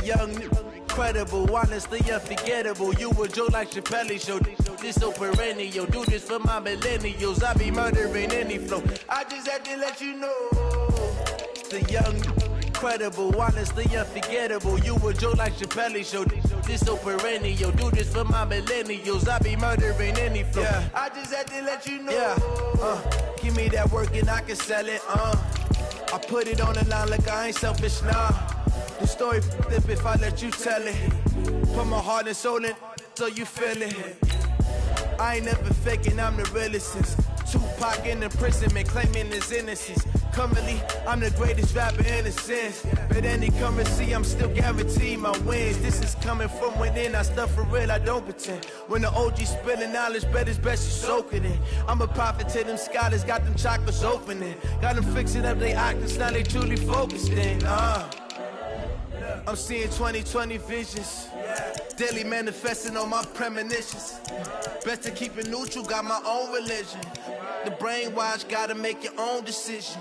young, incredible, honestly unforgettable. You a joke like Chappelle Show. This so perennial. Do this for my millennials. I be murdering any flow. I just had to let you know. The young, incredible, honestly unforgettable. You a joke like Chappelle Show. This so perennial. Do this for my millennials. I be murdering any flow. Yeah. I just had to let you know. Yeah. Give me that work and I can sell it. I put it on the line like I ain't selfish, nah. The story flip if I let you tell it. Put my heart and soul in so you feel it. I ain't never faking, I'm the realest since Tupac in imprisonment, claiming his innocence. Currently, I'm the greatest rapper in a sense. But any currency, I'm still guaranteed my wins. This is coming from within, I stuff for real, I don't pretend. When the OG spilling knowledge, bet it's best you soak it in. I'm a prophet to them scholars, got them chakras opening. Got them fixing up their octaves, now they truly focused in. I'm seeing 2020 visions. Daily manifesting on my premonitions. Best to keep it neutral, got my own religion. The brainwash, gotta make your own decision.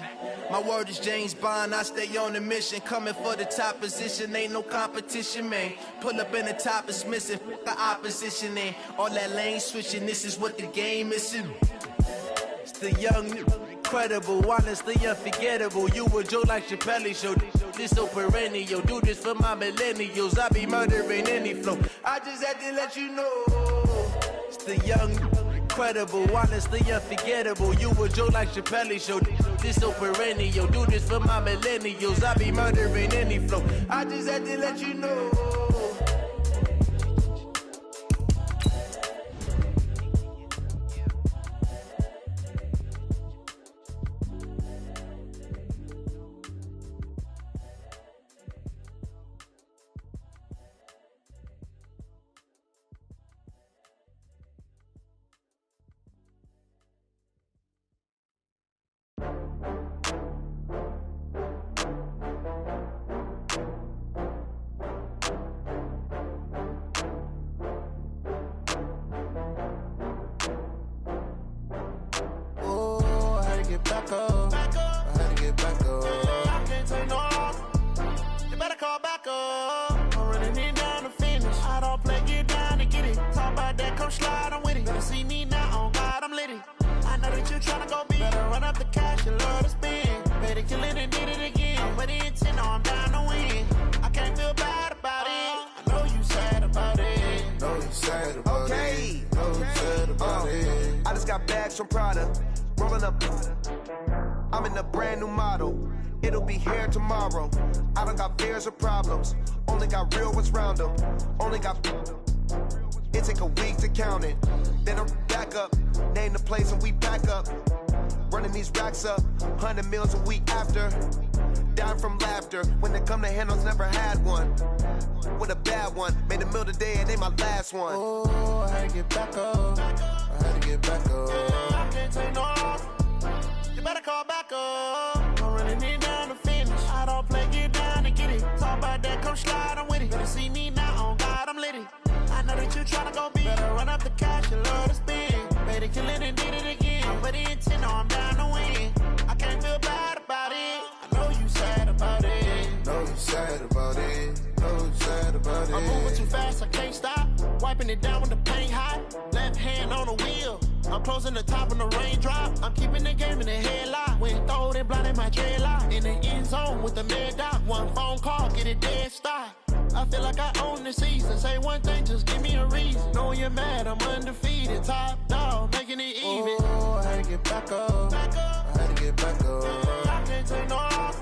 My word is James Bond, I stay on the mission. Coming for the top position, ain't no competition, man. Pull up in the top, it's missing, the opposition ain't. All that lane switching, this is what the game is. It's the young, incredible, honestly unforgettable. You a joke like Chappelle Show. This so perennial. Do this for my millennials. I be murdering any flow. I just had to let you know. It's the young, incredible, honestly unforgettable. You a joke like Chappelle Show. This so perennial. Do this for my millennials. I be murdering any flow. I just had to let you know. Back up. I had to get back up. I can't take no loss. You better call back up. I'm running it down to finish. I don't play, get down to get it. Talk about that, come slide, I'm with it. Better see me now, on God, I'm lit it. I know that you tryna go big. Better run up the cash, you love to spend. Better kill it and did it again. I'm with the intent, I'm down to win. I can't feel bad about it. I know you sad about it. Know you sad about it. Know you sad about it. I just got bags from Prada. Rolling up, I'm in a brand new model. It'll be here tomorrow. I don't got fears or problems. Only got real ones round them. Only got. It take a week to count it. Then I'm back up. Name the place and we back up. Running these racks up. 100 meals a week after. Down from laughter. When they come to handles, never had one. With a bad one. Made a meal today and they my last one. Oh, I had to get back up. I had to get back up. I can't take no loss. You better call back up. I'm running it down to finish. I don't play, get down to get it. Talk about that, come slide, I'm with it. Better see me now, on God, I'm lit it. I know that you tryna go big. Better run up the cash, you love to spend. Better kill it and did it again. I'm with the intent, I'm down to win. I can't feel bad about it. I know you sad about it. Know you sad about it. Know you sad about it. I'm moving too fast, I can't stop. Wiping it down with the paint hot. Left hand on the wheel. I'm closing the top of the raindrop. I'm keeping the game in the headlock. When throwed and blinded my dreadlock. In the end zone with the mad dot. One phone call, get it dead stop. I feel like I own the season. Say one thing, just give me a reason. Knowing you're mad, I'm undefeated. Top dog, making it even. Oh, I had to get back up. I had to get back up. I can't take no loss.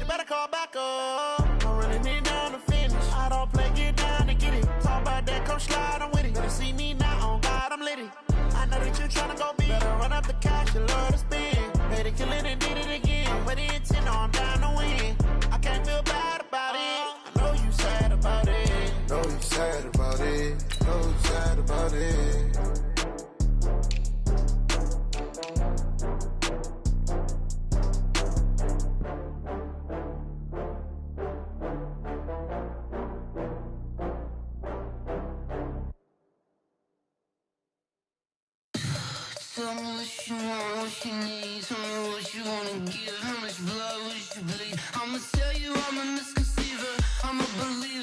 You better call back up. I'm running it down to finish. I don't play, get down to get it. Talk about that, come slide, I'm with it. Better see me now, on God, I'm lit it. I know that you tryna go big. Better run up the cash, you love to spend. Better kill it and did it again. I'm with the intent, I'm down to win. I can't feel bad about it. I know you sad about it. Know you sad about it. Know you sad about it. Tell me what you want, what you need. Tell me what you wanna give. How much blood would you bleed? I'ma tell you I'm a misconceiver. I'm a believer.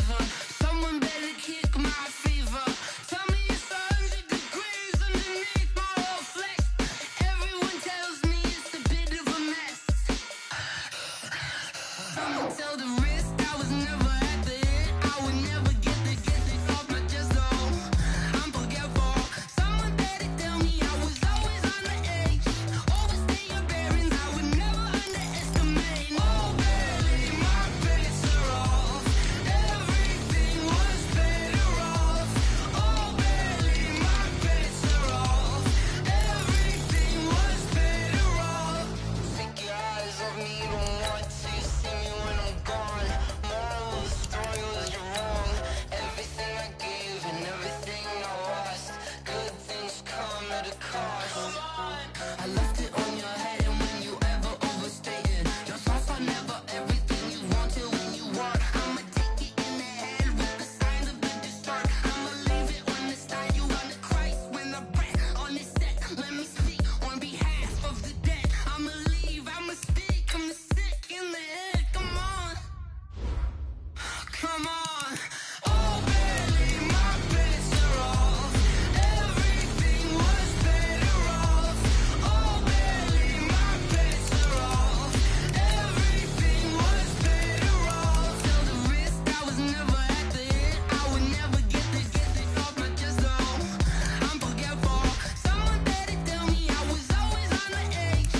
Come on. Oh, barely, my bets are off. Everything was better off. Oh, barely, my bets are off. Everything was better off. Till the risk, I was never at the hit. I would never get this off my chest, though. I'm forgetful. Someone better tell me I was always on the edge.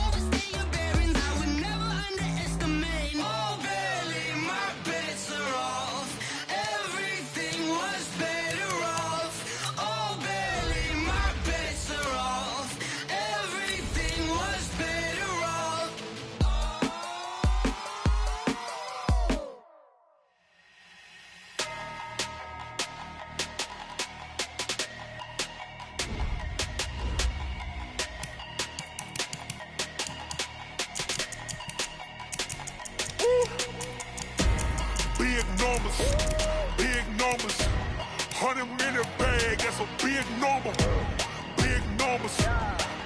Overstay your bearings, I would never underestimate. Oh, barely, my bets are off. Everything was better off. Oh, barely, my bets are off. Everything was better off. Big numbers, big numbers. 100-minute bag, that's a big number. Big numbers,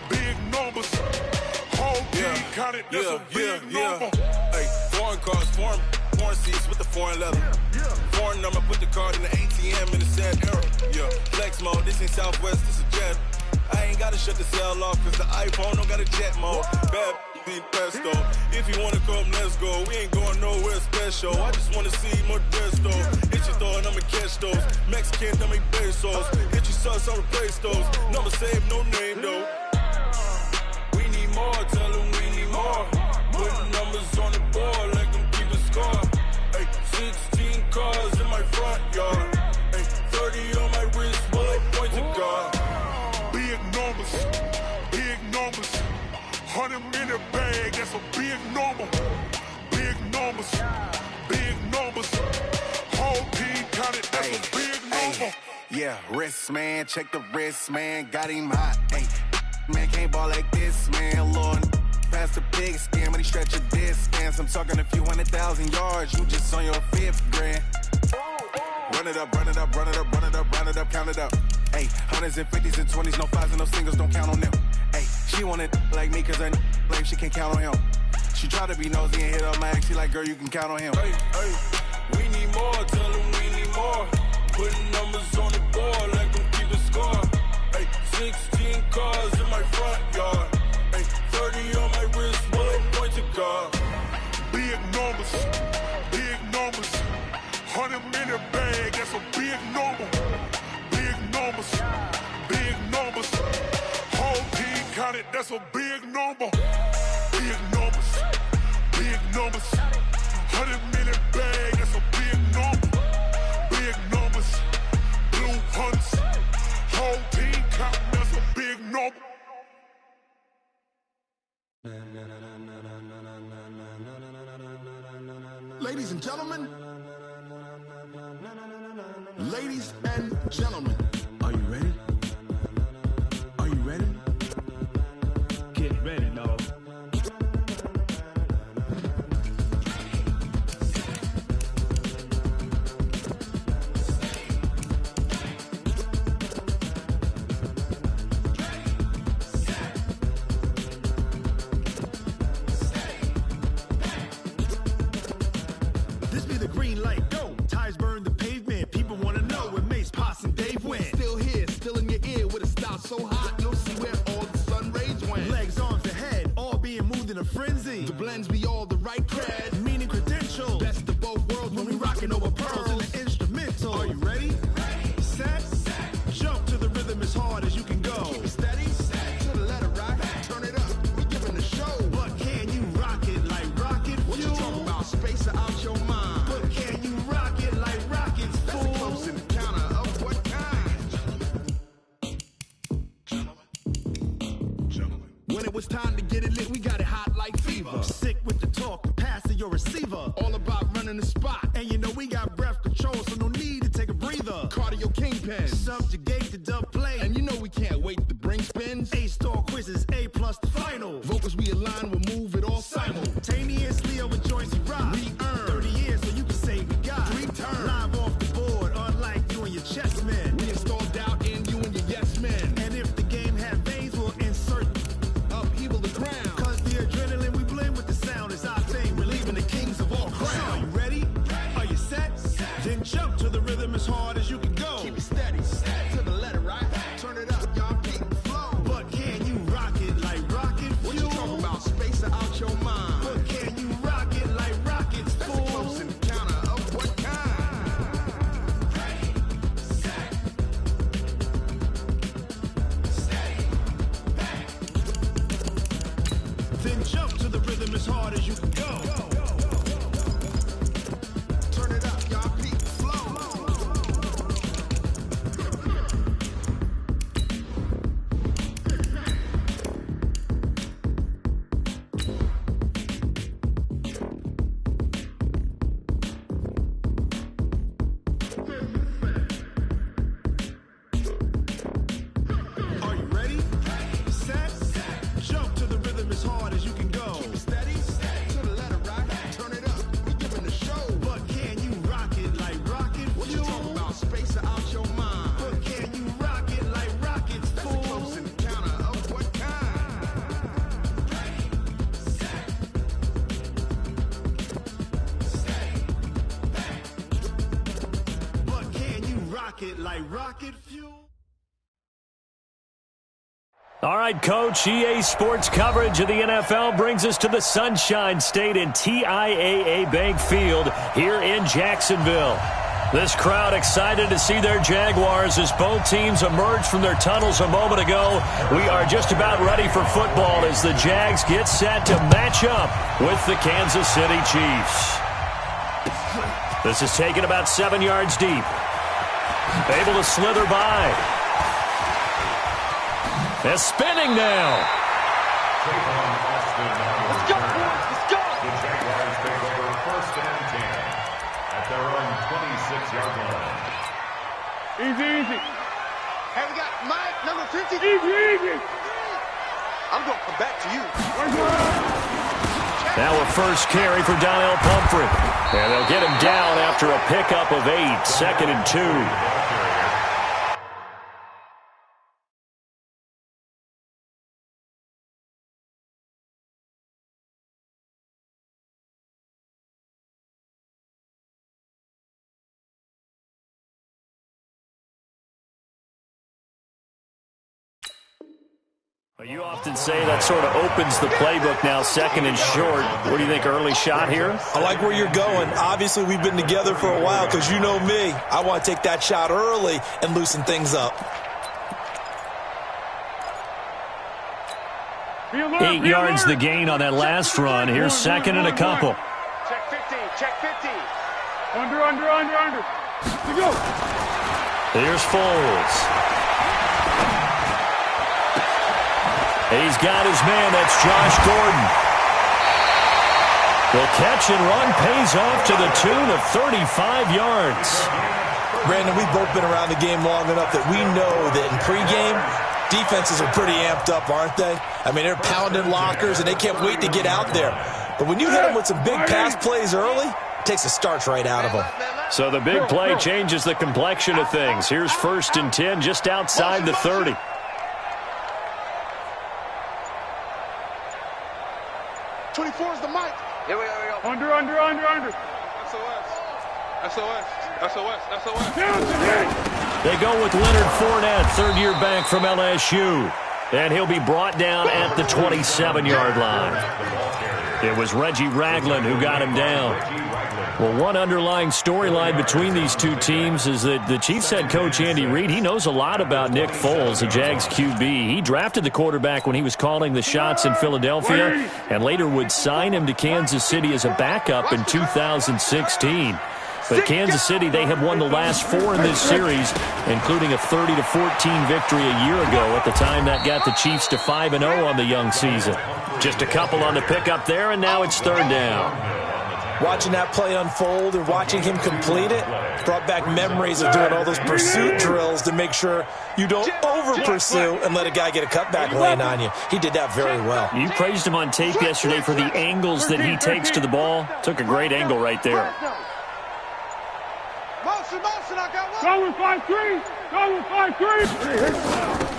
big numbers. Whole team counted, that's a big number. Hey, foreign cars, foreign seats with the foreign leather. Foreign number, put the card in the ATM in the sad era. Yeah, flex mode, this ain't Southwest, this a jet. I ain't gotta shut the cell off, cause the iPhone don't got a jet mode. Bad be pesto. If you wanna come, let's go. We ain't going nowhere special. I just wanna see Modesto. Hit your throw and I'ma catch those. Mexican, I'ma pesos. Hit your sus, I'ma replace those. Number saved, no name though. We need more, tell them we need more. Putting numbers on the board like them keep a score. Hey, 16 cars in my front yard. Hey, 30 on my wrist, bullet point to God. Big numbers, big numbers. 100-minute bag, that's a big number. Big numbers, big numbers. Whole team counted, that's a big number. Yeah, wrist man, check the wrist man, got him hot. Ay, man can't ball like this, man. Lord, past the big scam, when he stretch a distance. I'm talking a few 100,000 yards, you just on your 5th grand. Run it up, run it up, run it up, run it up, run it up, count it up. Ay, 100s and 50s and 20s, no 5s and no singles, don't count on them. Ay, she want it like me, cause her blame, she can't count on him. She try to be nosy and hit up my ex, she like, girl, you can count on him. Hey, hey, we need more, tell them we need more. Putting numbers on the board like them keep a score. Hey, 16 cars in my front yard. Hey, 30 on my wrist, bullet point to God. Big numbers, big numbers. 100-minute bag, that's a big number. Big numbers, big numbers. Whole team counted, that's a big number. Big numbers, big numbers. 100-minute bag, that's a big number. Big numbers, blue hunts. Whole team counting, that's a big number. Ladies and gentlemen, ladies and gentlemen, are you ready? Are you ready? Get ready, dog. This be the green light, go. Tires burn the pavement. People wanna know where Mace, Posse, and Dave went. Still here, still in your ear with a style so hot, you'll see where all the sun rays went. Legs, arms, and head, all being moved in a frenzy. The blends be all the right cred, meaning credentials. Best of both worlds when we rockin' over pearls in the instrumental. Are you ready? Set, jump to the rhythm as hard as you can go. Keep it steady, to the letter rock, turn it up. We giving the show. But can you rock it like rocket fuel? What you talking about? Space out your mind. But can you rock it like rockets, fool? That's a close encounter of what kind? Gentlemen. When it was time to get it lit, we got it hot like fever. Sick with the talk, the pass to your receiver. All about running the spot. And you know we got breath control, so no need to take a breather. Cardio kingpin, subjugate the dub play. And you know we can't wait to bring spins. A-star quizzes, A+ the final. Vocals we align, we'll move it all simultaneously over joints we rock. We earn 30 years, so you can say we got 3 turns. Live off the board, unlike you and your chess men. We install doubt in you and your yes men. And if the game had veins, we'll insert upheaval the ground. Cause the adrenaline we blend with the sound is our thing. We're leaving the kings of all crowns. So are you ready? Are you set? as hard as you can go. Keep it steady, to the letter, right? Turn it up, y'all keep the flow. But can you rock it like rocket fuel? What you talking about? Space out your mind. But can you rock it like rockets, fool? That's a close encounter of what kind? Ready, set, stay back. Then jump to the rhythm as hard as you can go. Turn it up, y'all keep the flow. Are you ready? Set, jump to the rhythm as hard as you can go. Keep it steady, to the letter, right? Turn it up, we giving the show. But can you rock it like rocket fuel? What you talking about? Space out your mind. But can you rock it like rockets, fool? That's a close encounter of what kind? Ready, set, stay back. But can you rock it like rocket fuel? All right, Coach, EA Sports coverage of the NFL brings us to the Sunshine State in TIAA Bank Field here in Jacksonville. This crowd excited to see their Jaguars as both teams emerged from their tunnels a moment ago. We are just about ready for football as the Jags get set to match up with the Kansas City Chiefs. This is taken about 7 yards deep. Able to slither by. They're spinning now. Let's go, boys. Let's go. The Jaguars take over 1st and 10 at their own 26-yard line. Easy. Hey, we got Mike, number 50. Easy. I'm going to come back to you. Now a first carry for Donnell Pumphrey. And they'll get him down after a pickup of 8, 2nd and 2. You often say that sort of opens the playbook now, 2nd and short. What do you think, early shot here? I like where you're going. Obviously, we've been together for a while because you know me. I want to take that shot early and loosen things up. 8 yards the gain on that last run. Here's 2nd and a couple. Check 50. Check 50. Under. Let's go. Here's Foles. He's got his man. That's Josh Gordon. The catch and run pays off to the tune of 35 yards. Brandon, we've both been around the game long enough that we know that in pregame, defenses are pretty amped up, aren't they? I mean, they're pounding lockers, and they can't wait to get out there. But when you hit them with some big pass plays early, it takes the starch right out of them. So the big play changes the complexion of things. Here's 1st and 10 just outside the 30. 24 is the mic. Here we go. Under. SOS. They go with Leonard Fournette, 3rd-year back from LSU. And he'll be brought down at the 27-yard line. It was Reggie Ragland who got him down. Well, one underlying storyline between these two teams is that the Chiefs head coach Andy Reid, he knows a lot about Nick Foles, the Jags QB. He drafted the quarterback when he was calling the shots in Philadelphia and later would sign him to Kansas City as a backup in 2016. But Kansas City, they have won the last 4 in this series, including a 30-14 victory a year ago. At the time, that got the Chiefs to 5-0 on the young season. Just a couple on the pickup there, and now it's 3rd down. Watching that play unfold and watching him complete it brought back memories of doing all those pursuit drills to make sure you don't over-pursue and let a guy get a cutback lane on you. He did that very well. You praised him on tape yesterday for the angles that he takes to the ball. Took a great angle right there. Motion, I got one. Go with 5-3.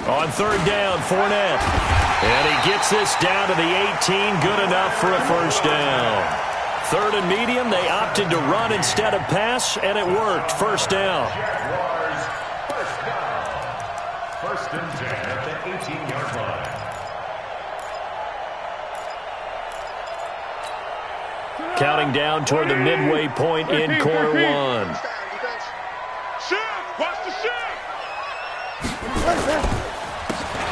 On 3rd down, Fournette. And he gets this down to the 18. Good enough for a 1st down. 3rd and medium. They opted to run instead of pass, and it worked. First down. Jaguars, first down. 1st and 10 at the 18-yard line. Counting down toward the midway point in quarter one. Watch the shift.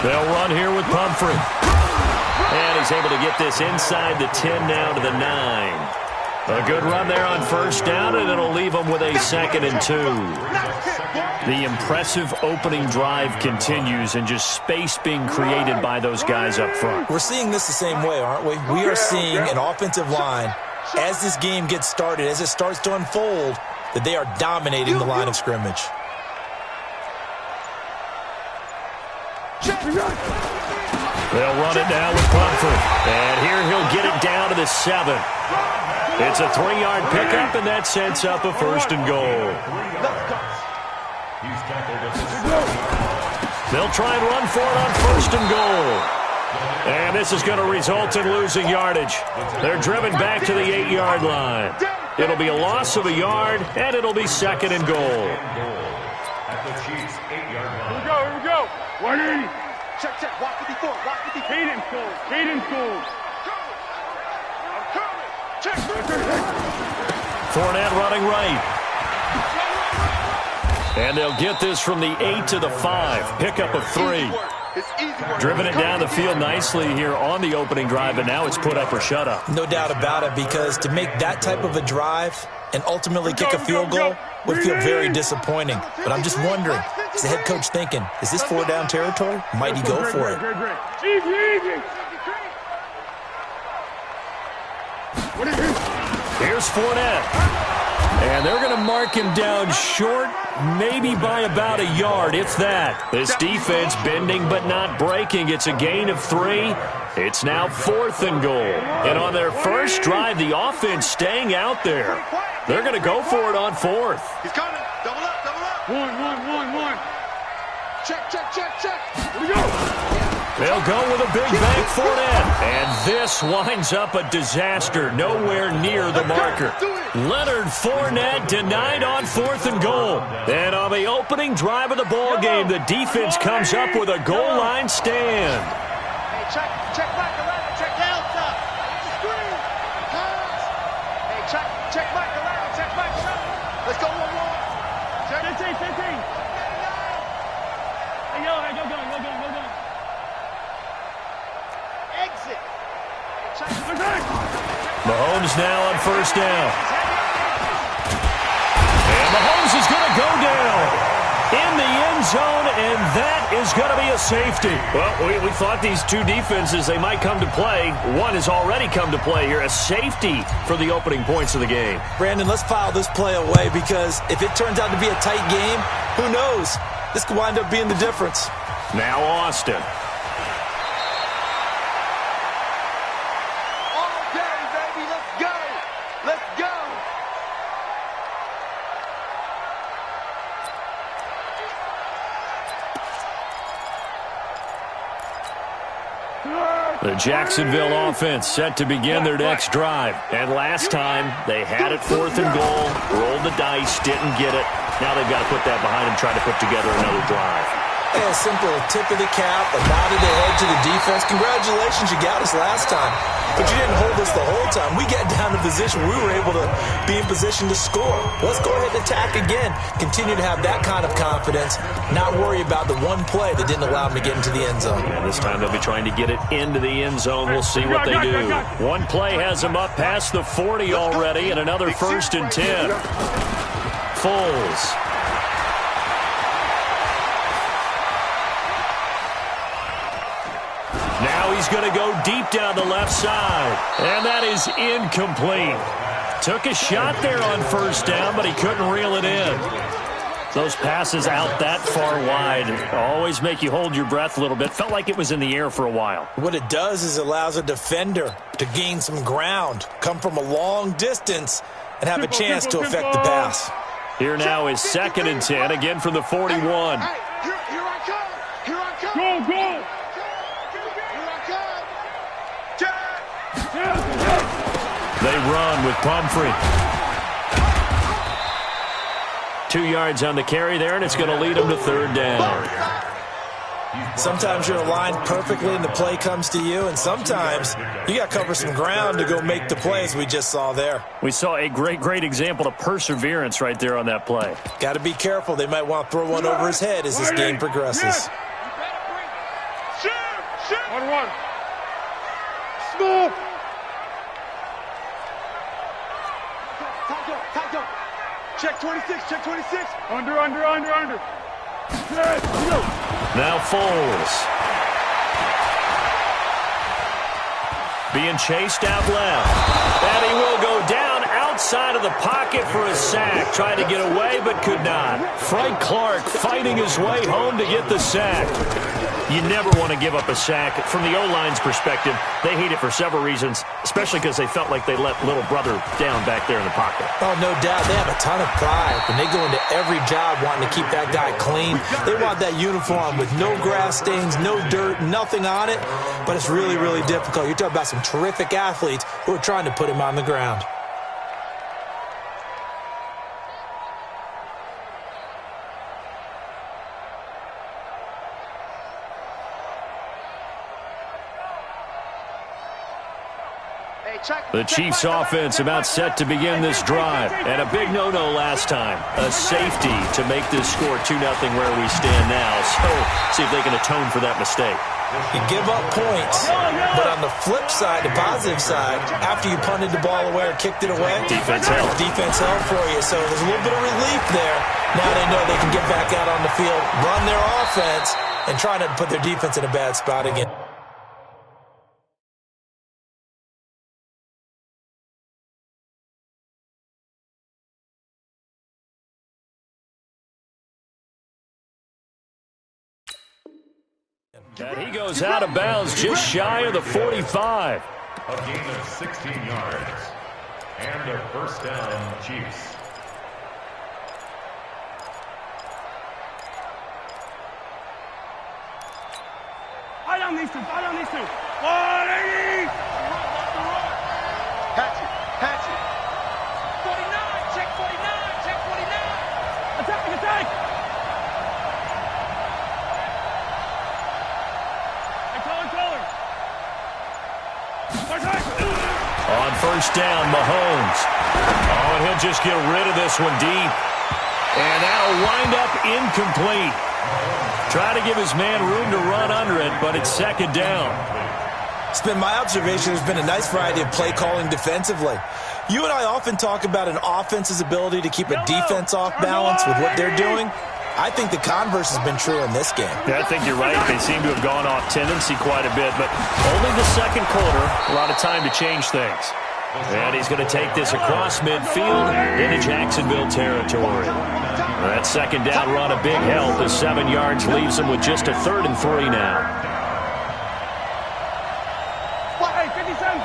They'll run here with Pumphrey. And he's able to get this inside the 10 now to the 9. A good run there on first down, and it'll leave them with a 2nd and 2. The impressive opening drive continues, and just space being created by those guys up front. We're seeing this the same way, aren't we? We are seeing an offensive line, as this game gets started, as it starts to unfold, that they are dominating the line of scrimmage. They'll run it down with Pumphrey. And here he'll get it down to the 7. It's a 3-yard pickup, and that sets up a 1st and goal. They'll try and run for it on 1st and goal. And this is going to result in losing yardage. They're driven back to the 8-yard line. It'll be a loss of a yard, and it'll be 2nd and goal. At the Chiefs' 8-yard line. Here we go. 180. Check. Walk 54. Walk 54. Cadence goal. I'm coming. Check. Fournette running right. And they'll get this from the 8 to the 5. Pickup of 3. Driven it down the field nicely here on the opening drive, and now it's put up or shut up. No doubt about it, because to make that type of a drive and ultimately kick a field goal would feel very disappointing. But I'm just wondering, is the head coach thinking, is this 4-down territory? Might he go for it? Here's Fournette. And they're going to mark him down short, maybe by about a yard, if that. This defense bending but not breaking. It's a gain of 3. It's now 4th and goal. And on their first drive, the offense staying out there. They're going to go for it on 4th. He's coming. Double up. One. Check. Here we go. They'll go with a big bank Fournette. And this winds up a disaster, nowhere near the marker. Leonard Fournette denied on 4th and goal. And on the opening drive of the ball game, the defense comes up with a goal line stand. Hey, check back 11. Check Delta. Screen. Pass. Hey, check back 11. Check back 7. Let's go 1-1. Check 15. Hey, go. Exit. Mahomes now on first down. And Mahomes is going to go down in the end zone, and that is going to be a safety. Well, we thought these two defenses, they might come to play. One has already come to play here, a safety for the opening points of the game. Brandon, let's file this play away, because if it turns out to be a tight game, who knows? This could wind up being the difference. Now Austin. The Jacksonville offense set to begin their next drive. And last time, they had it 4th and goal, rolled the dice, didn't get it. Now they've got to put that behind them, try to put together another drive. A simple tip of the cap, a nod of the head to the defense. Congratulations, you got us last time. But you didn't hold us the whole time. We got down to position where we were able to be in position to score. Let's go ahead and attack again. Continue to have that kind of confidence, not worry about the one play that didn't allow them to get into the end zone. And this time they'll be trying to get it into the end zone. We'll see what they do. One play has them up past the 40 already, and another 1st and 10. Foles. Now he's going to go deep down the left side. And that is incomplete. Took a shot there on first down, but he couldn't reel it in. Those passes out that far wide always make you hold your breath a little bit. Felt like it was in the air for a while. What it does is it allows a defender to gain some ground, come from a long distance, and have a chance to affect the pass. Here now is 2nd and 10, again from the 41. Here I come. Go. They run with Pumphrey. 2 yards on the carry there, and it's going to lead them to third down. Sometimes you're aligned perfectly and the play comes to you, and sometimes you got to cover some ground to go make the play, as we just saw there. We saw a great example of perseverance right there on that play. Got to be careful. They might want to throw one over his head as this game progresses. Shoot! 1-1. Small. Tackle. Check 26. Under. Now Foles. Being chased out left. And he will go down outside of the pocket for a sack. Tried to get away but could not. Frank Clark fighting his way home to get the sack. You never want to give up a sack. From the O-line's perspective, they hate it for several reasons, especially because they felt like they let little brother down back there in the pocket. Oh, no doubt. They have a ton of pride. When they go into every job wanting to keep that guy clean, they want that uniform with no grass stains, no dirt, nothing on it. But it's really difficult. You're talking about some terrific athletes who are trying to put him on the ground. The Chiefs offense about set to begin this drive. And a big no-no last time. A safety to make this score 2-0 where we stand now. So see if they can atone for that mistake. You give up points, but on the flip side, the positive side, after you punted the ball away or kicked it away, defense held for you. So there's a little bit of relief there. Now they know they can get back out on the field, run their offense, and try not to put their defense in a bad spot again. And he goes out of bounds just shy of the 45. A gain of 16 yards. And a first down, Chiefs. I don't need to. 180! Patch it. 49, check 49. Attack! On first down, Mahomes. Oh, and he'll just get rid of this one deep. And that'll wind up incomplete. Try to give his man room to run under it, but it's second down. It's been my observation there's been a nice variety of play calling defensively. You and I often talk about an offense's ability to keep a defense off balance with what they're doing. I think the converse has been true in this game. Yeah, I think you're right. They seem to have gone off tendency quite a bit, but only the second quarter, a lot of time to change things. And he's going to take this across midfield into Jacksonville territory. That second down run, a big help as 7 yards leaves him with just a 3rd and 3 now. Hey, 57.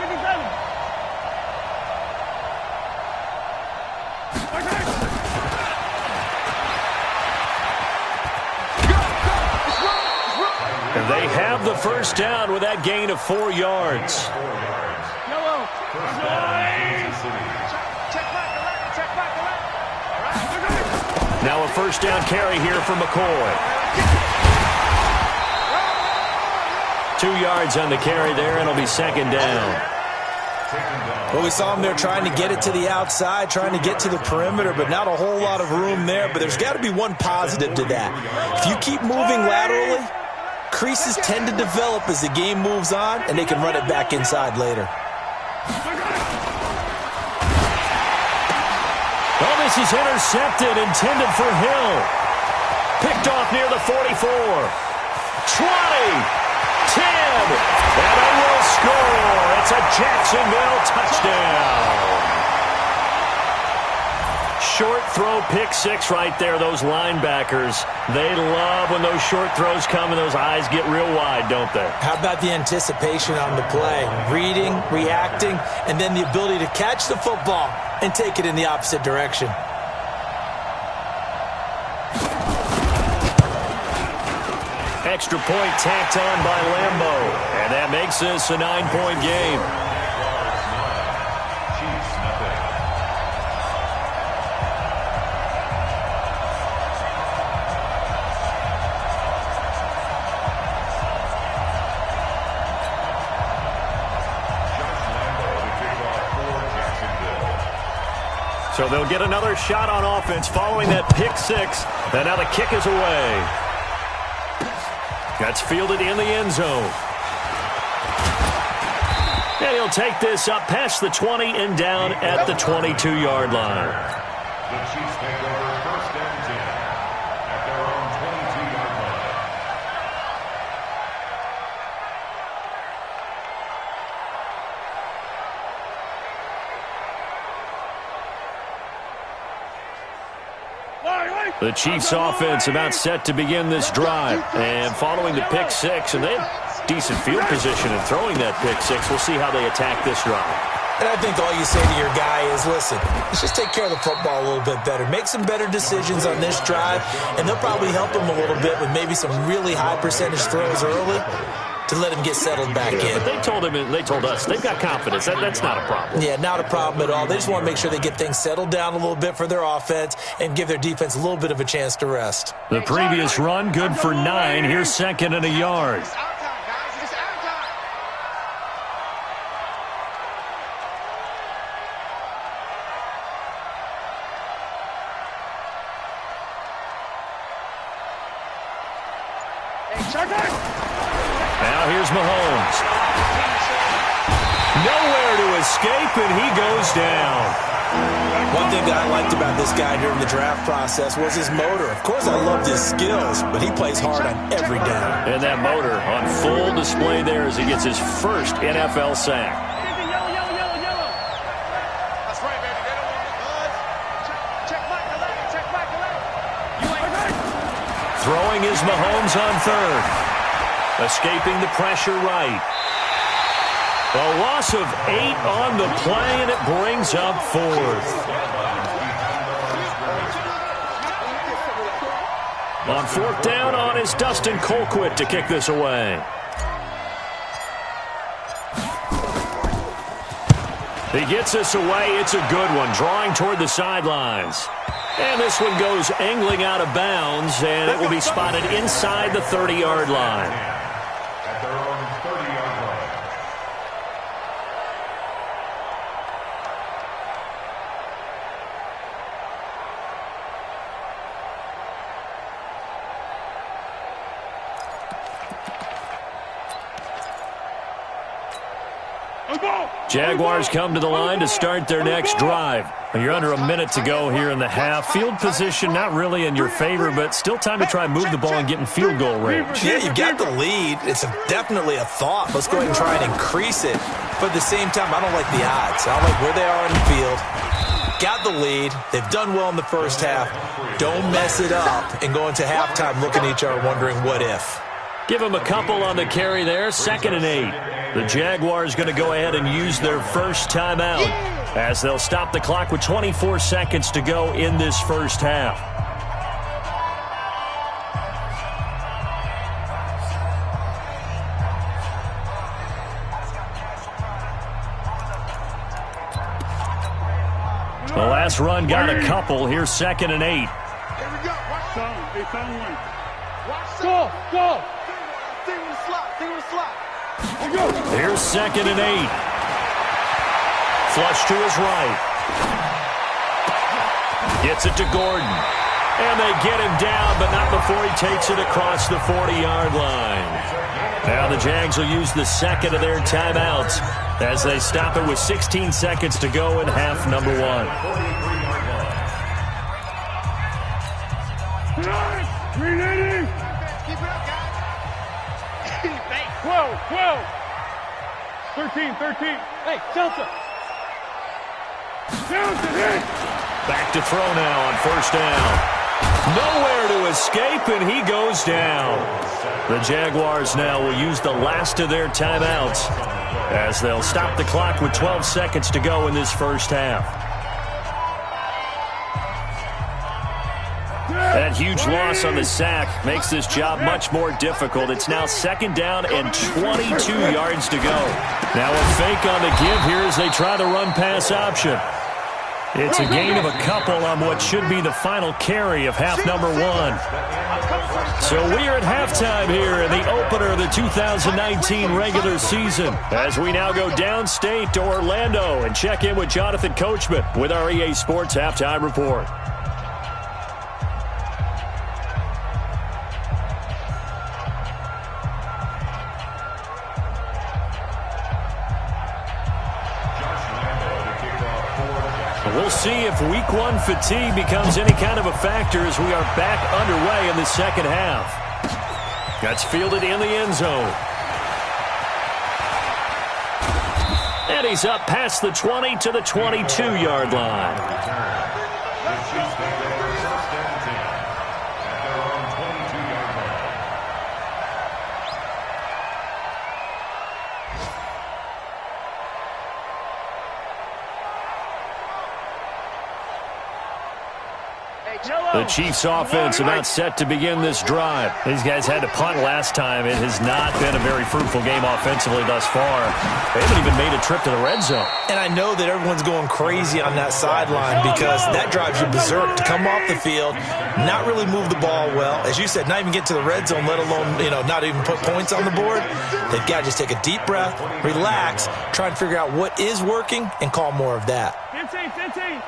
And they have the first down with that gain of 4 yards. Now a first down carry here for McCoy. 2 yards on the carry there, and it'll be second down. Well, we saw him there trying to get it to the outside, trying to get to the perimeter, but not a whole lot of room there. But there's got to be one positive to that. If you keep moving laterally, creases tend to develop as the game moves on, and they can run it back inside later. Oh, this is intercepted, intended for Hill. Picked off near the 44. 20. 10. And they will score. It's a Jacksonville touchdown. Short throw, pick six right there. Those linebackers, they love when those short throws come and those eyes get real wide, don't they? How about the anticipation on the play? Reading, reacting, and then the ability to catch the football and take it in the opposite direction. Extra point tacked on by Lambeau. And that makes this a 9-point game. So they'll get another shot on offense following that pick six. And now the kick is away. That's fielded in the end zone. And he'll take this up past the 20 and down at the 22-yard line. The Chiefs take over first and 10 at their own 22-yard line. The Chiefs offense about set to begin this drive. And following the pick six, and they have decent field position in throwing that pick six. We'll see how they attack this drive. And I think all you say to your guy is, listen, let's just take care of the football a little bit better. Make some better decisions on this drive, and they'll probably help him a little bit with maybe some really high percentage throws early to let him get settled back in. But they told us they've got confidence. That's not a problem. Yeah, not a problem at all. They just want to make sure they get things settled down a little bit for their offense and give their defense a little bit of a chance to rest. The previous run, good for 9. Here's second and a yard. Now here's Mahomes. Nowhere to escape, and he goes down. One thing that I liked about this guy during the draft process was his motor. Of course, I loved his skills, but he plays hard on every down. And that motor on full display there as he gets his first NFL sack. That's right, baby. They don't want it. Check Michael out. Check Michael out. You ain't Throwing is Mahomes on third. Escaping the pressure right. A loss of 8 on the play, and it brings up fourth. On fourth down on is Dustin Colquitt to kick this away. He gets this away. It's a good one, drawing toward the sidelines. And this one goes angling out of bounds, and it will be spotted inside the 30-yard line. At their own 30-yard line. Jaguars come to the line to start their next drive. You're under a minute to go here in the half. Field position not really in your favor, but still time to try and move the ball and get in field goal range. Yeah, you've got the lead. It's definitely a thought. Let's go ahead and try and increase it. But at the same time, I don't like the odds. I don't like where they are on the field. Got the lead. They've done well in the first half. Don't mess it up and go into halftime looking at each other wondering what if. Give them a couple on the carry there. 2nd and 8. The Jaguars going to go ahead and use their first timeout as they'll stop the clock with 24 seconds to go in this first half. The last run got a couple. Here's 2nd and 8. Here we go. Watch zone. It's on one. Watch zone. Go. Stay with the slot. Stay with the slot. Here's 2nd and 8. Flush to his right. Gets it to Gordon. And they get him down, but not before he takes it across the 40-yard line. Now the Jags will use the second of their timeouts as they stop it with 16 seconds to go in half number 1. 380. Keep it up, guys. 12. 13. Hey, Delta. Back to throw now on first down. Nowhere to escape, and he goes down. The Jaguars now will use the last of their timeouts as they'll stop the clock with 12 seconds to go in this first half. That huge loss on the sack makes this job much more difficult. It's now 2nd down and 22 yards to go. Now a fake on the give here as they try the run-pass option. It's a gain of a couple on what should be the final carry of half number 1. So we are at halftime here in the opener of the 2019 regular season as we now go downstate to Orlando and check in with Jonathan Coachman with our EA Sports Halftime Report. We'll see if week 1 fatigue becomes any kind of a factor as we are back underway in the second half. That's fielded in the end zone. And he's up past the 20 to the 22-yard line. The Chiefs offense about set to begin this drive. These guys had to punt last time. It has not been a very fruitful game offensively thus far. They haven't even made a trip to the red zone. And I know that everyone's going crazy on that sideline because that drives you berserk to come off the field, not really move the ball well. As you said, not even get to the red zone, let alone, not even put points on the board. They've got to just take a deep breath, relax, try and figure out what is working, and call more of that. 15.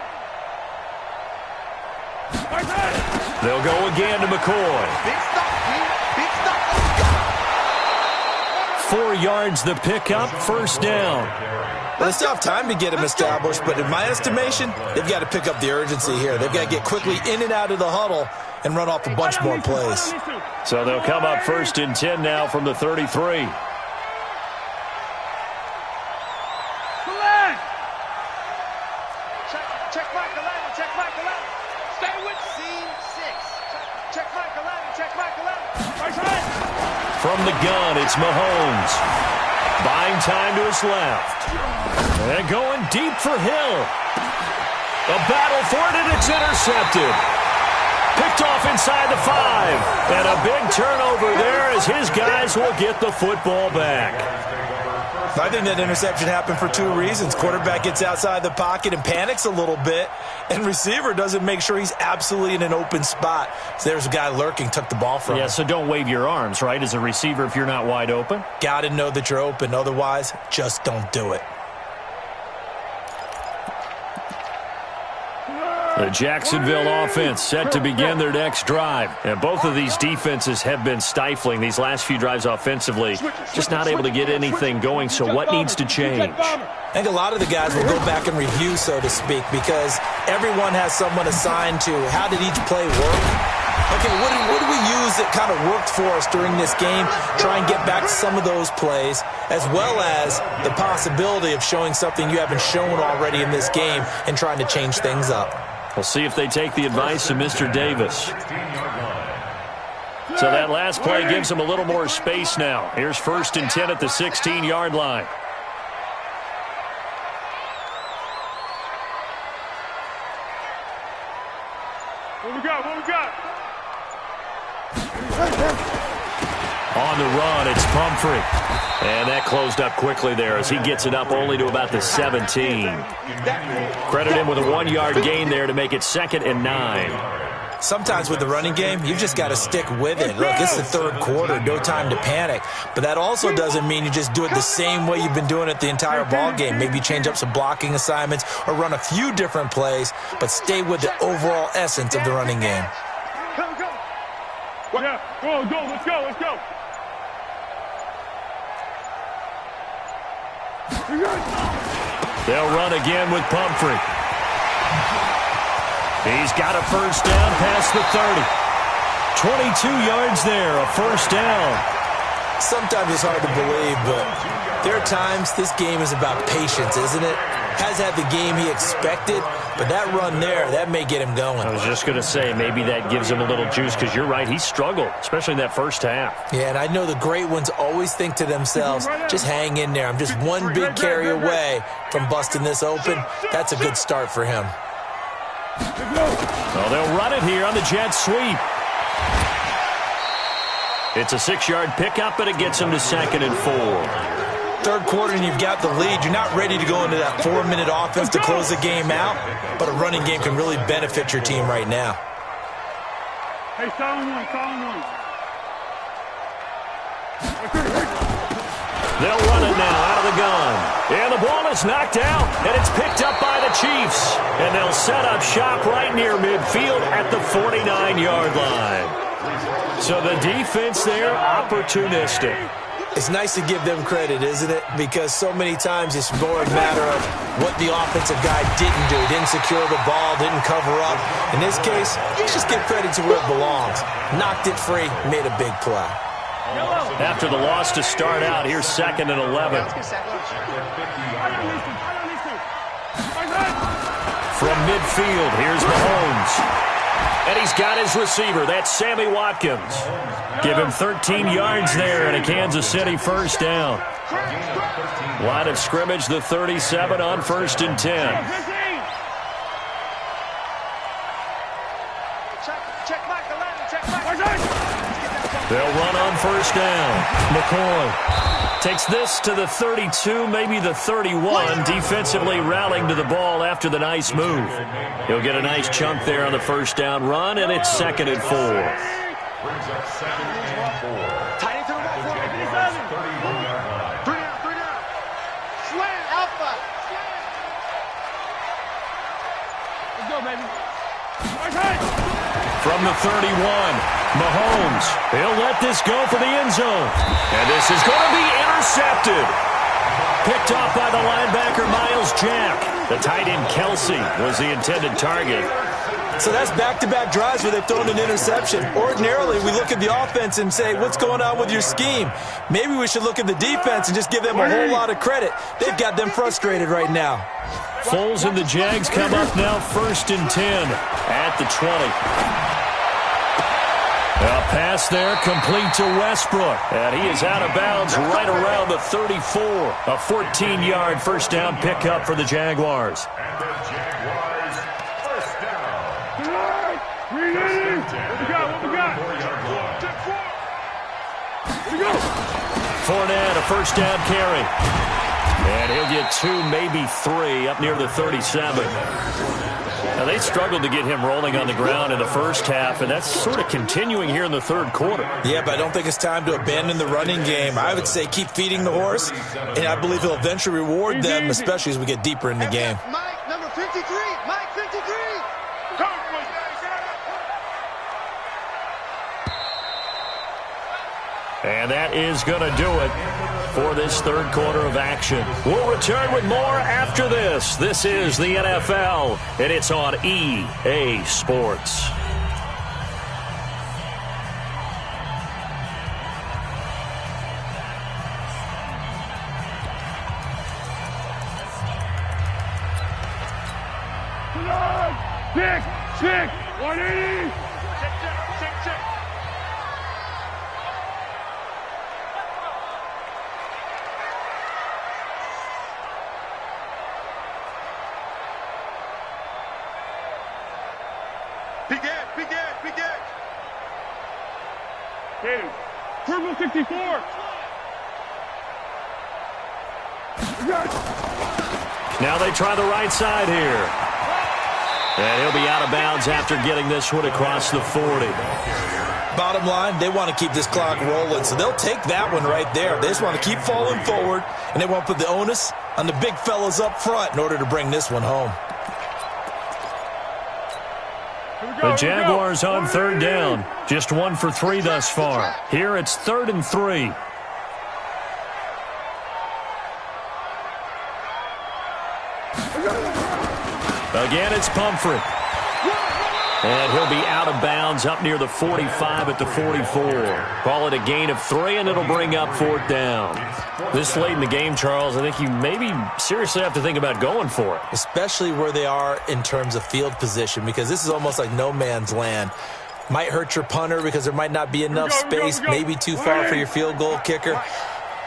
They'll go again to McCoy. 4 yards the pickup, first down. Well, they still have time to get him established, but in my estimation, they've got to pick up the urgency here. They've got to get quickly in and out of the huddle and run off a bunch more plays. So they'll come up 1st and 10 now from the 33. From the gun, it's Mahomes. Buying time to his left. And going deep for Hill. A battle for it, and it's intercepted. Picked off inside the 5. And a big turnover there as his guys will get the football back. I think that interception happened for 2 reasons. Quarterback gets outside the pocket and panics a little bit, and receiver doesn't make sure he's absolutely in an open spot. So there's a guy lurking, took the ball from him. Yeah, so don't wave your arms, right, as a receiver if you're not wide open. Got to know that you're open. Otherwise, just don't do it. The Jacksonville offense set to begin their next drive. And both of these defenses have been stifling these last few drives offensively. Just not able to get anything going, so what needs to change? I think a lot of the guys will go back and review, so to speak, because everyone has someone assigned to how did each play work. Okay, what did we use that kind of worked for us during this game? Try and get back to some of those plays, as well as the possibility of showing something you haven't shown already in this game and trying to change things up. We'll see if they take the advice of Mr. Davis. So that last play gives them a little more space now. Here's 1st and 10 at the 16-yard line. What we got? On the run, it's Pumphrey. And that closed up quickly there as he gets it up only to about the 17. Credit him with a 1-yard gain there to make it 2nd and 9. Sometimes with the running game, you've just got to stick with it. Look, it's the 3rd quarter, no time to panic. But that also doesn't mean you just do it the same way you've been doing it the entire ball game. Maybe change up some blocking assignments or run a few different plays, but stay with the overall essence of the running game. Yeah, let's go. They'll run again with Pumphrey. He's got a first down past the 30. 22 yards there, a first down. Sometimes it's hard to believe, but there are times this game is about patience, isn't it? Has had the game he expected, but that run there, that may get him going. I was just going to say, maybe that gives him a little juice, because you're right, he struggled, especially in that first half. Yeah, and I know the great ones always think to themselves, just hang in there. I'm just one big carry away from busting this open. That's a good start for him. Well, they'll run it here on the jet sweep. It's a 6-yard pickup, but it gets him to 2nd and 4. third quarter and you've got the lead, you're not ready to go into that 4-minute offense to close the game out, but a running game can really benefit your team right now. Hey, solid one. They'll run it now out of the gun. And the ball is knocked out, and it's picked up by the Chiefs. And they'll set up shop right near midfield at the 49-yard line. So the defense there, opportunistic. It's nice to give them credit, isn't it? Because so many times it's more a matter of what the offensive guy didn't do. He didn't secure the ball, didn't cover up. In this case, you just give credit to where it belongs. Knocked it free, made a big play. After the loss to start out, here's 2nd and 11. From midfield, here's Mahomes. And he's got his receiver. That's Sammy Watkins. Give him 13 yards there and a Kansas City first down. Line of scrimmage, the 37 on 1st and 10. They'll run on 1st down. McCoy takes this to the 32, maybe the 31. Defensively rallying to the ball after the nice move. He'll get a nice chunk there on the 1st down run, and it's 2nd and 4. Brings up 2nd and 4. Tight into the ball. 31-yard line. 3 down. Slam. Alpha. Let's go, baby. From the 31, Mahomes. He'll let this go for the end zone. And this is going to be intercepted. Picked off by the linebacker, Miles Jack. The tight end, Kelsey, was the intended target. So that's back-to-back drives where they've thrown an interception. Ordinarily, we look at the offense and say, what's going on with your scheme? Maybe we should look at the defense and just give them a whole lot of credit. They've got them frustrated right now. Foles and the Jags come up now 1st and 10 at the 20. A pass there complete to Westbrook. And he is out of bounds right around the 34. A 14-yard first down pickup for the Jaguars. And the Jaguars first down. What we got? Fournette, a first down carry. And he'll get 2, maybe 3 up near the 37. Now, they struggled to get him rolling on the ground in the first half, and that's sort of continuing here in the third quarter. Yeah, but I don't think it's time to abandon the running game. I would say keep feeding the horse, and I believe he'll eventually reward them, especially as we get deeper in the game. Mike, number 53. Mike, 53. And that is going to do it for this third quarter of action. We'll return with more after this. This is the NFL, and it's on EA Sports. Check. 180. Check. Begin. Okay. Purple 64. Now they try the right side here. And he'll be out of bounds after getting this one across the 40. Bottom line, they want to keep this clock rolling, so they'll take that one right there. They just want to keep falling forward, and they want to put the onus on the big fellas up front in order to bring this one home. The Jaguars on third down. Just 1 for 3 thus far. Here it's 3rd and 3. Again, it's Pumphrey. And he'll be out of bounds up near the 45 at the 44. Call it a gain of 3, and it'll bring up 4th down. This late in the game, Charles, I think you maybe seriously have to think about going for it. Especially where they are in terms of field position, because this is almost like no man's land. Might hurt your punter because there might not be enough space, maybe too far for your field goal kicker.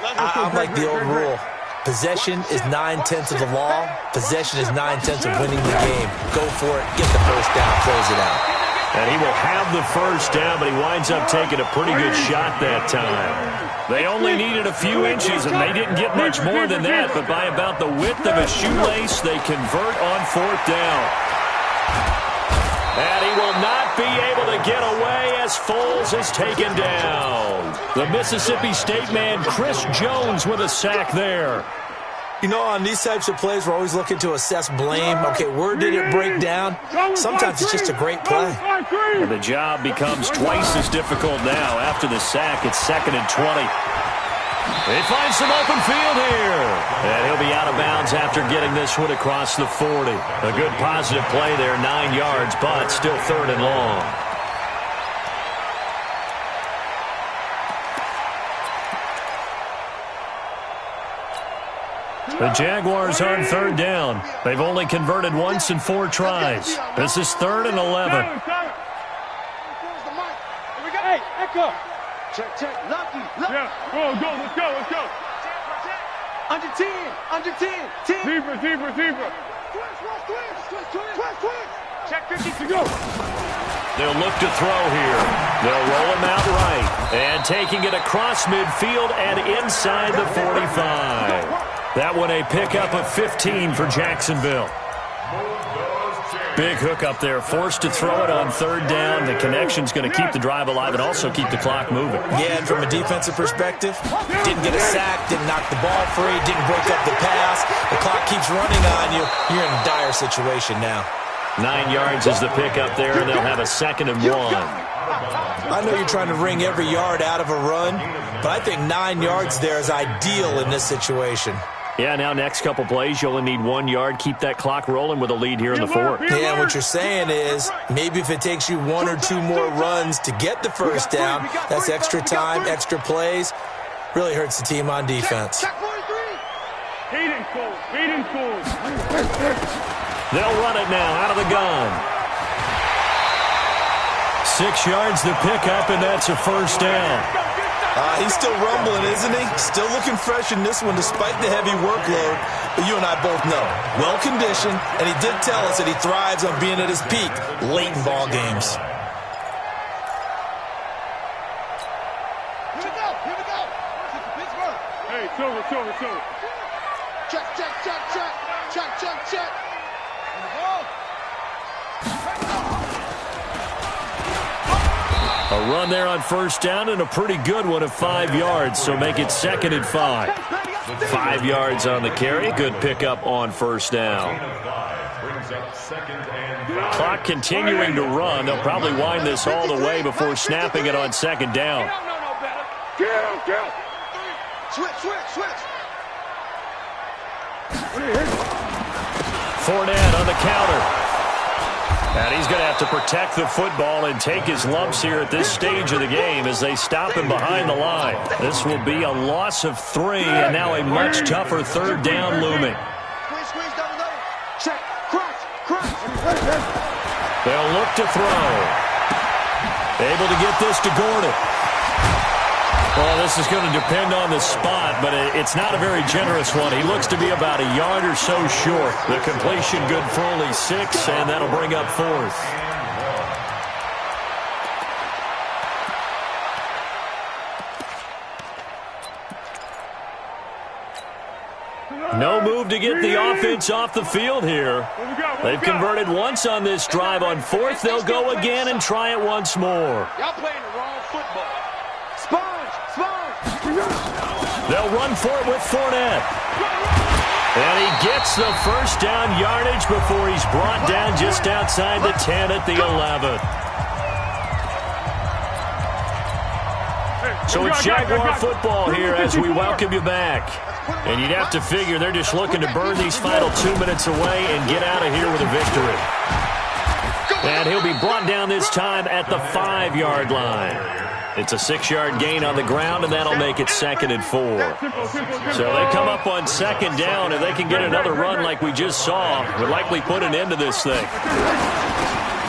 I'm like the old rule. Possession is 9/10 of the law. Possession is 9/10 of winning the game. Go for it. Get the first down. Close it out. And he will have the first down, but he winds up taking a pretty good shot that time. They only needed a few inches, and they didn't get much more than that, but by about the width of a shoelace, they convert on fourth down. And he will not be able to get away as Foles is taken down. The Mississippi State man, Chris Jones, with a sack there. You know, on these types of plays, we're always looking to assess blame. Okay, where did it break down? Sometimes it's just a great play. And the job becomes twice as difficult now. After the sack, it's 2nd and 20. They find some open field here. And he'll be out of bounds after getting this one across the 40. A good positive play there, 9 yards, but still 3rd and long. The Jaguars on 3rd down. They've only converted once in 4 tries. This is 3rd and 11. Hey, Echo. Check. Lucky. Yeah, go, let's go. Under 10. 10. Zebra. Twist. Check 50 to go. They'll look to throw here. They'll roll him out right. And taking it across midfield and inside the 45. That one a pickup of 15 for Jacksonville. Big hook up there, forced to throw it on 3rd down. The connection's going to keep the drive alive and also keep the clock moving. Yeah, and from a defensive perspective, didn't get a sack, didn't knock the ball free, didn't break up the pass. The clock keeps running on you. You're in a dire situation now. 9 yards is the pickup there, and they'll have a 2nd and 1. I know you're trying to wring every yard out of a run, but I think 9 yards there is ideal in this situation. Yeah, now next couple plays, you only need 1 yard. Keep that clock rolling with a lead here in the 4th. Yeah, what you're saying is maybe if it takes you 1 or 2 more runs to get the first down, that's extra time, extra plays. Really hurts the team on defense. Hayden Cole. They'll run it now out of the gun. 6 yards the pickup, and that's a first down. He's still rumbling, isn't he? Still looking fresh in this one despite the heavy workload. But you and I both know, well-conditioned, and he did tell us that he thrives on being at his peak late in ball games. Here we go. Hey, Silver. Check. A run there on first down and a pretty good one of 5 yards, so make it 2nd and 5. 5 yards on the carry, good pickup on first down. Clock continuing to run. They'll probably wind this all the way before snapping it on 2nd down. Switch. Fournette on the counter. And he's going to have to protect the football and take his lumps here at this stage of the game as they stop him behind the line. This will be a loss of 3 and now a much tougher 3rd down looming. Squeeze, double. Check, crunch. They'll look to throw. Able to get this to Gordon. Well, this is going to depend on the spot, but it's not a very generous one. He looks to be about a yard or so short. The completion good for only 6, and that'll bring up 4th. No move to get the offense off the field here. They've converted once on this drive. On 4th, they'll go again and try it once more. Y'all playing the wrong football. Sponge. They'll run for it with Fournette. And he gets the first down yardage before he's brought down just outside the 10 at the 11. So it's Jaguar football here as we welcome you back. And you'd have to figure they're just looking to burn these final 2 minutes away and get out of here with a victory. And he'll be brought down this time at the 5-yard line. It's a 6-yard gain on the ground, and that'll make it 2nd and 4. So they come up on 2nd down, and they can get another run like we just saw. Would likely put an end to this thing.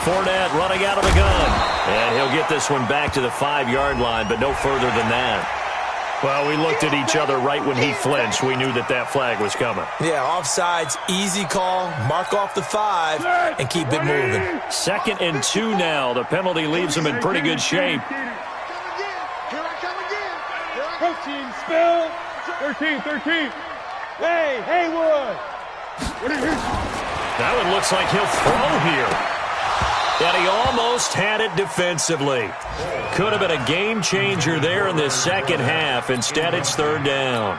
Fournette running out of the gun. And he'll get this one back to the 5-yard line, but no further than that. Well, we looked at each other right when he flinched. We knew that that flag was coming. Yeah, offsides, easy call, mark off the 5, and keep it moving. 2nd and 2 now. The penalty leaves him in pretty good shape. 13, spill. 13. Hey, Haywood. That one looks like he'll throw here. And he almost had it defensively. Could have been a game changer there in this second half. Instead, it's 3rd down.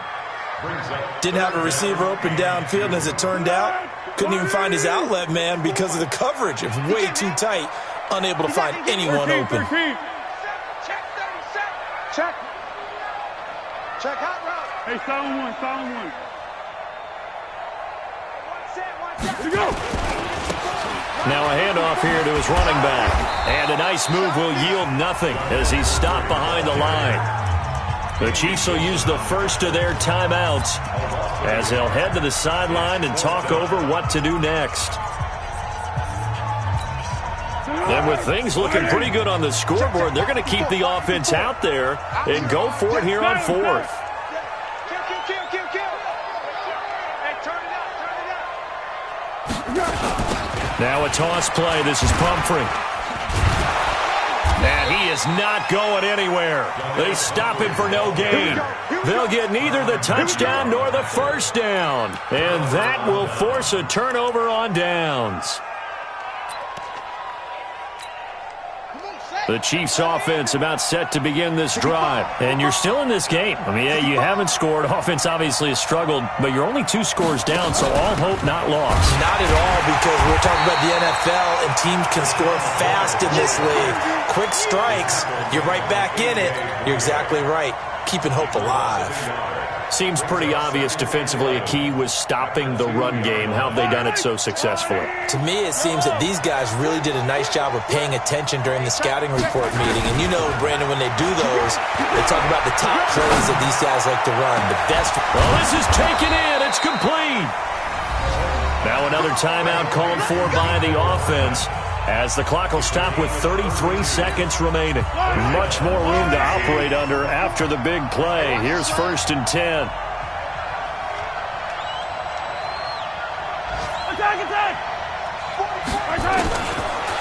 Didn't have a receiver open downfield, and as it turned out, couldn't even find his outlet man because of the coverage. It was way too tight, unable to find anyone open. Check hot route. Hey, silent one. Here we go. Now a handoff here to his running back. And a nice move will yield nothing as he's stopped behind the line. The Chiefs will use the first of their timeouts as they'll head to the sideline and talk over what to do next. And with things looking pretty good on the scoreboard, they're going to keep the offense out there and go for it here on 4th. Now a toss play. This is Pumphrey. And he is not going anywhere. They stop him for no gain. They'll get neither the touchdown nor the first down. And that will force a turnover on downs. The Chiefs offense about set to begin this drive. And you're still in this game. I mean, yeah, you haven't scored. Offense obviously has struggled, but you're only 2 scores down, so all hope not lost. Not at all, because we're talking about the NFL, and teams can score fast in this league. Quick strikes, you're right back in it. You're exactly right. Keeping hope alive. Seems pretty obvious defensively a key was stopping the run game. How have they done it so successfully? To me, it seems that these guys really did a nice job of paying attention during the scouting report meeting. And you know, Brandon, when they do those, they talk about the top plays that these guys like to run. The best. Well, this is taken in. It's complete. Now another timeout called for by the offense, as the clock will stop with 33 seconds remaining. Much more room to operate under after the big play. Here's 1st and 10. Attack!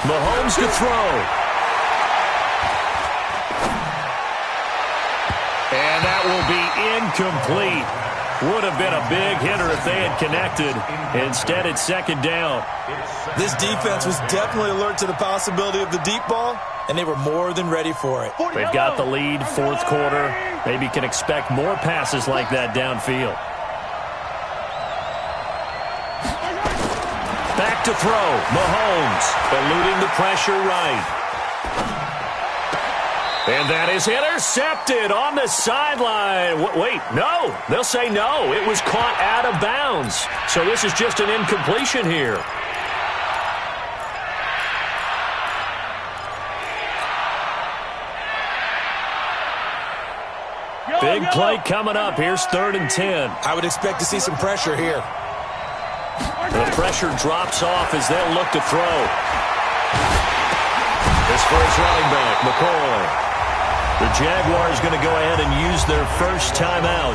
Mahomes to throw. And that will be incomplete. Would have been a big hitter if they had connected. Instead, it's 2nd down. This defense was definitely alert to the possibility of the deep ball, and they were more than ready for it. They've got the lead, 4th quarter. Maybe can expect more passes like that downfield. Back to throw. Mahomes eluding the pressure right. And that is intercepted on the sideline. Wait, no. They'll say no. It was caught out of bounds. So this is just an incompletion here. Big play coming up. Here's 3rd and 10. I would expect to see some pressure here. The pressure drops off as they'll look to throw. This first running back, McCoy. The Jaguars going to go ahead and use their first timeout.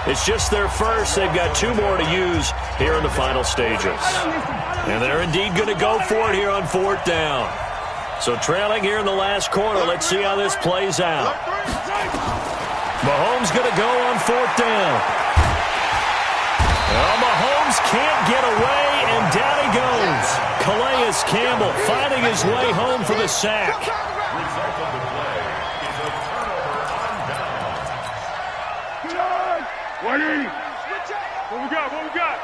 It's just their first. They've got 2 more to use here in the final stages. And they're indeed going to go for it here on 4th down. So trailing here in the last quarter. Let's see how this plays out. Mahomes going to go on 4th down. Well, Mahomes can't get away, and down he goes. Calais Campbell finding his way home for the sack. Result of the play is a turnover on down. What we got?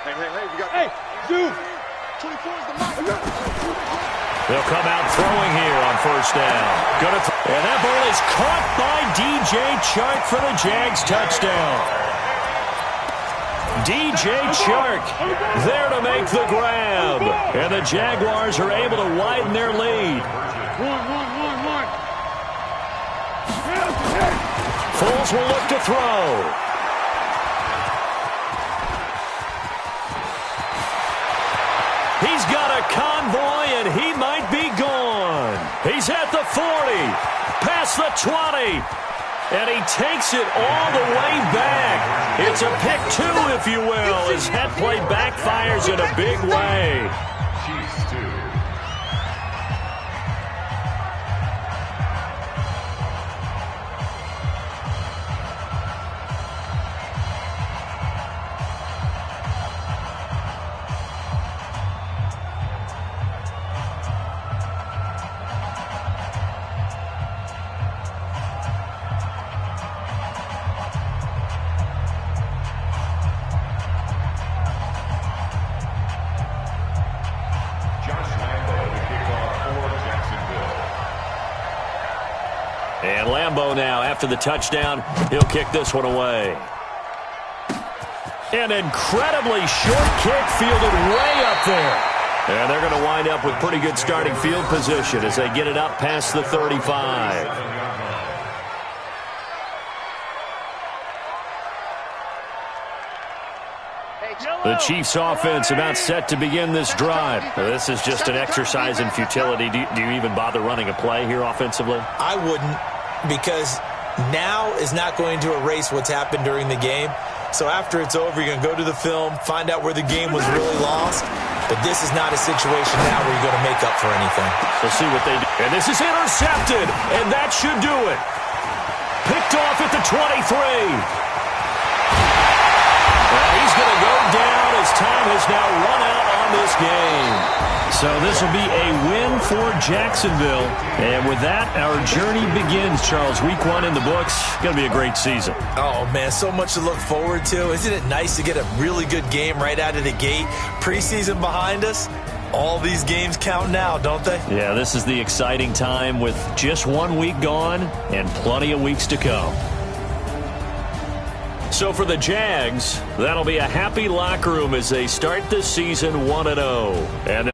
Hey, we got. Hey, dude. 24 is the mark. They'll come out throwing here on 1st down. And that ball is caught by DJ Chark for the Jags touchdown. DJ Chark there to make the grab. And the Jaguars are able to widen their lead. One. Foles will look to throw. He's got a convoy, and he might be gone. He's at the 40. past the 20. And he takes it all the way back. It's a pick 2, if you will, as head play backfires in a big way. Chiefs 2. And Lambeau now, after the touchdown, he'll kick this one away. An incredibly short kick fielded way up there. And they're going to wind up with pretty good starting field position as they get it up past the 35. The Chiefs offense about set to begin this drive. This is just an exercise in futility. Do you even bother running a play here offensively? I wouldn't, because now is not going to erase what's happened during the game. So after it's over, you're going to go to the film, find out where the game was really lost. But this is not a situation now where you're going to make up for anything. We'll see what they do. And this is intercepted, and that should do it. Picked off at the 23. He's going to go down as time has now run out on this game. So this will be a win for Jacksonville. And with that, our journey begins, Charles. Week 1 in the books. Going to be a great season. Oh, man, so much to look forward to. Isn't it nice to get a really good game right out of the gate? Preseason behind us. All these games count now, don't they? Yeah, this is the exciting time with just 1 week gone and plenty of weeks to come. So for the Jags, that'll be a happy locker room as they start this season 1-0. And